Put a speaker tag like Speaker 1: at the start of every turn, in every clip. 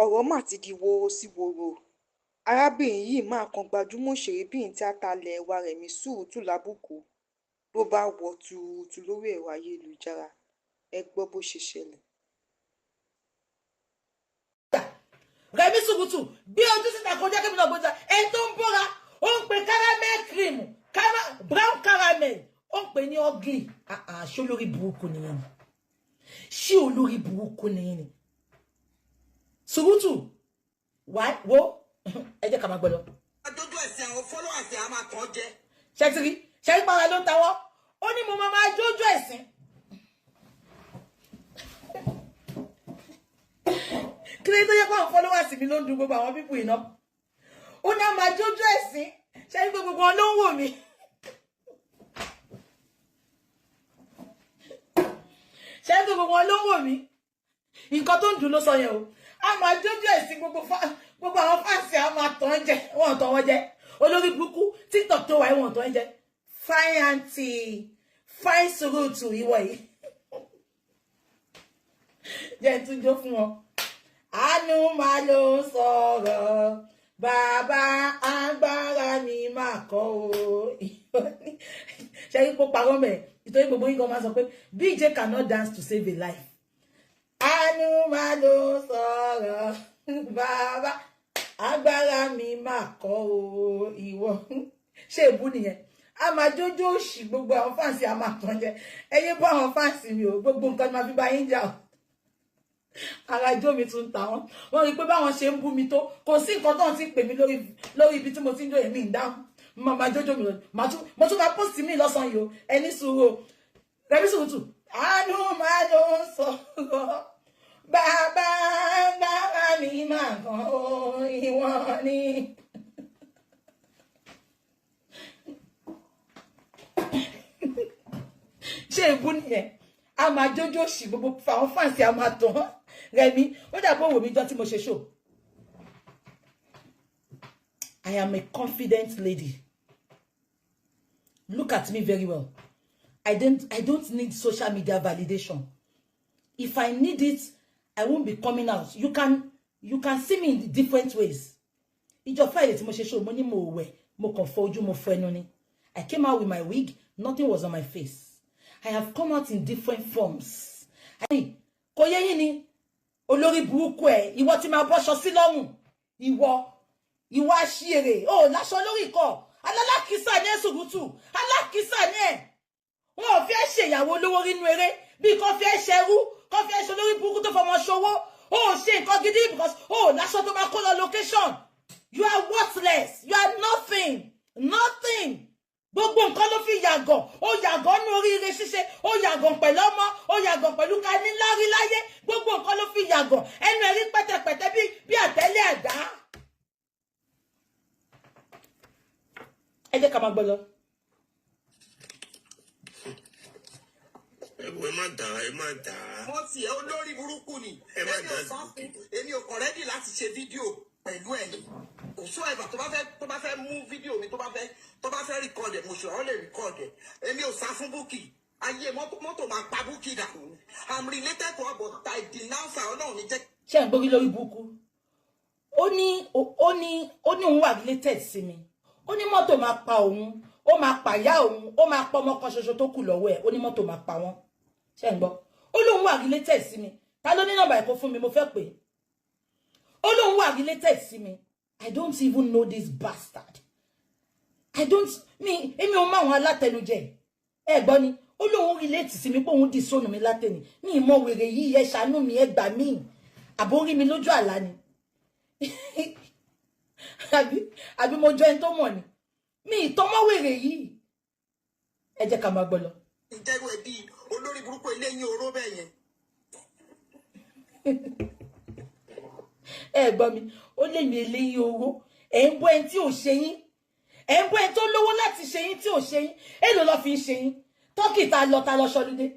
Speaker 1: ọ̀rọ̀ mà ti di woro sí woro. Arábìnrin yìí máa kan gbajúmọ̀ òṣèrébìnrin tíátà ilẹ̀ wa Rẹ̀mí Súrùtù lábùkù ló bá wọ̀ tuurutu lórí ẹ̀rọ ayélujára. Ẹ gbọ́ bó ṣe ṣẹlẹ̀.
Speaker 2: Rẹ̀mí Súrùtù bí ojú síta kò jẹ́ kí mi náà gbọ́dọ̀ ẹni tó ń bọ́ra ó ń pe caramel cream brown caramel ó ń pè ní ugly. Ṣé olórí burúkú nìyẹn ni? Ṣé olórí burúkú nìyẹn ni? Súrùtù wo ẹ jẹ́ ká máa gbọ́ lọ.
Speaker 3: Àjọjọ́ ẹ̀sìn àwọn followers a máa tàn jẹ.
Speaker 2: Ṣẹ́tìrí ṣẹ́rí para ló ń tawọ́ ó ní mo máa jójó ẹ̀sìn. Kí ló yẹ kó àwọn followers mi ló ń dùn gbogbo àwọn pípù iná ó ní a máa jójó ẹ̀sìn ṣẹ́rí gbogbo wọn ló ń wò mí. Ṣẹ́rí gbogbo wọn ló ń wò mí nǹkan tó ń dùn ló sọ yẹn o a máa jójó ẹ̀sìn gbogbo àwọn fáǹsì a máa tàn jẹ wọn tàn wọn jẹ olórí burúkú TikTok tó wáyé wọn tàn jẹ fine aunty fine Súrùtù ìwọ yìí jẹ́ tún jó fún wọn. Àánú máa ló sọ̀rọ̀ bàbá agbára mi máa kọ́ o. Ṣé ipò parọ́ mẹ́ ìtòrí gbogbo yín kan máa sọ pé BJ cannot dance to save a life. Àánú máa ló sọ̀rọ̀ bàbá agbára mi máa kọ́ o ìwọ. Ṣé èbú nìyẹn? A máa jójó òṣì gbogbo àwọn fáǹsì a máa tàn jẹ. Ẹyẹ bọ́ àwọn fáǹsì mi o gbogbo nǹkan máa fi bá yín jà o. Ara ijó mi tún ta wọ́n rí pé báwọn ṣe ń bú mi tó kò sí nǹkan tó ń ti pè mí lórí ibi tí mo ti ń jó èmi ń dáhùn mo máa jójó mi mo tún máa post mi lọ́sàn-án yìí o ẹni sùúrù o Rẹ̀mí Súrùtù. Àánú máa ló sọ̀rọ̀ bàbá bàbá mi máa kàn ó ìwọ̀n ni. Ṣé èbú nìyẹn? A máa jójó òṣì gbogbo àwọn fáǹsì a máa tàn Rẹ̀mí ó dàbí òwò mi jọ tí mo ṣe show. I am a confident lady. Look at me very well. I don't need social media validation. If I need it, I won't be coming out. You can see me in different ways. Ìjọ Friday tí mo ṣe show mo ní mo wẹ̀ mo kàn fọ ojú mo fọ ẹnu ni. I came out with my wig, nothing was on my face. I have come out in different forms. Kò yé yín ni olórí burúkú ẹ ìwọ tí máa bọ́ṣọ sí lọ́rùn ìwọ àṣìírè ó láṣọ lórí kọ alákìísà ní Súrùtù alákìísà ní ẹ wọn ò fẹ́ ṣe ìyàwó olówó nínú eré bí kò fẹ́ ṣerú kò fẹ́ ṣe olórí burúkú tó fọmọ ṣòwò ó ṣe nǹkan gidi because ó láṣọ tó máa kó lọ location. You are worthless. You are nothing. Gbogbo nǹkan ló fi yàgàn ó yàgàn ní oríire ṣíṣe ó yàgàn pẹ̀lú ọmọ ó yàgàn pẹ̀lú ká ní lárí láyé gbogbo nǹkan ló fi yàgàn ẹnu ẹ̀rí pẹ́tẹ́pẹ́tẹ́ bí àtẹ́lẹ̀ àdá. Ẹ jẹ́ ká máa gbọ́ lọ.
Speaker 3: Ẹ má dà. Wọ́n ti ẹ olórí burúkú ni. Èmi ò kàn rẹ́dì láti ṣe fídíò pẹ̀lú ẹ̀yìn. So ẹ̀bà tó bá fẹ́ mú fídíò mi tó bá fẹ́ record ẹ̀ mo ṣe ọ́ lè record ẹ̀. Èmi ò sá fún Bukky. Ayé mọ́tò máa pa Bukky dànù. I'm related to her but I denounce her ọlọ́run ní jẹ́.
Speaker 2: Ṣé ẹ̀ gbórí lórí burúkú? Ó ní òun wà related sí mi. Ó ní mọ́tò máa pa òun, ó máa pa ìyá òun, ó máa pa ọmọ kan ṣoṣo tó kù lọ́wọ́ ẹ̀, ó ní mọ́tò máa pa wọ́n. Ṣé ẹ̀ ń gbọ́? Ó lóun wà related sí mi. Ta ló ní nọ́mbà ẹ̀kọ́ fún mi mo fẹ́ pè é. Ó lóun wà related sí mi. I don't even know this bastard. Èmi ò mọ àwọn alátẹnujẹ. Ẹ gbọ́ ni, ó lóun relate sí mi pé òun di sónù mi látẹni. Mi mọ wèrè yìí ẹ ṣàánú mi ẹ gbà mí. Àbó rí mi lójú àlá ni. Àbí mo jọ ẹni tó mọ̀ ni. Mi ìtọ́mọ́ wèrè yìí. Ẹ jẹ́ ká máa gbọ́ lọ.
Speaker 3: Ìjẹ́rú ẹbí olórí burúkú eléyìn oró bẹ́ẹ̀ yẹn.
Speaker 2: Ẹ gbọ́ mi ó lè mi eléyìí owó ẹ̀ ń bọ́ ẹni tí ò ṣe yín ẹ̀ ń bọ́ ẹni tó lówó láti ṣe yín tí ò ṣe yín èlò lọ fi ń ṣe yín tọ́kì ta lọ ṣọlúdé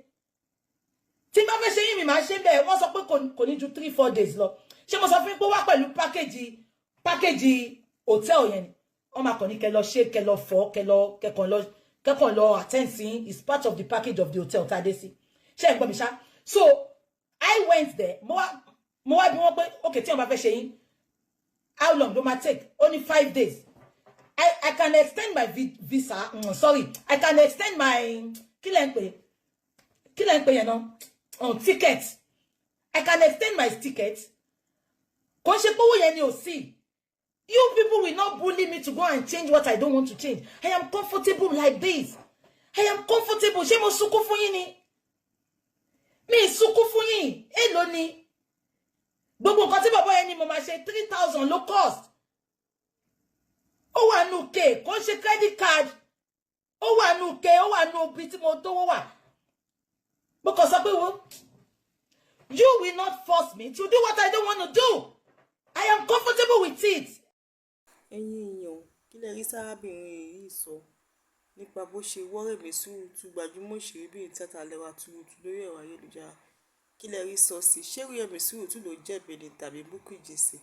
Speaker 2: tí bá fẹ́ ṣe yín mi máa ṣe bẹ́ẹ̀ wọ́n sọ pé kò ní ju 3-4 days lọ ṣé mo sọ fún yín pé wá pẹ̀lú pákéjì hòtẹ́ẹ̀lì yẹn ni wọ́n máa kàn ní kẹ́ lọ ṣe kẹ́ lọ fọ́ kẹ́kàn lọ attend sí is part of the package of the hotel tá a dé sí ṣé ẹ gbọ́ mi ṣá so I went there mo wá bí wọ́n pé okay, tí wọ́n bá fẹ́ ṣe yín, how long do I take? Only 5 days. I can extend my visa. Sorry, I can extend my you know, ticket. I can extend my ticket. See, you people will not bully me to go and change what I don't want to change. I am comfortable like this. I am comfortable. Ṣé mo sunkún fún yín ni? Mi sunkún fún yín. Èló ni? Gbogbo nǹkan tí bàbá yẹn ní mo máa ṣe 3,000 ló cost. Ó wà nù ke, kò ṣe credit card. Ó wà nù ke, ó wà nù bí tí mo tó wà. Mo kàn sọ pé wo, you will not force me to do what I don't want to do. I am comfortable with it.
Speaker 1: Ẹ̀yin èèyàn, kí lẹ rí sárábìnrin yìí sọ nípa bó ṣe wọ́rẹ̀mí Surutu gbajúmọ̀ òṣèré bíi tíátà lẹ́wà tuurutu lórí ẹ̀rọ ayélujára? Kí lẹ rí sọ sí? Ṣé Rẹ̀mí Surutu ló jẹ̀bi ni tàbí Bukky Jesse?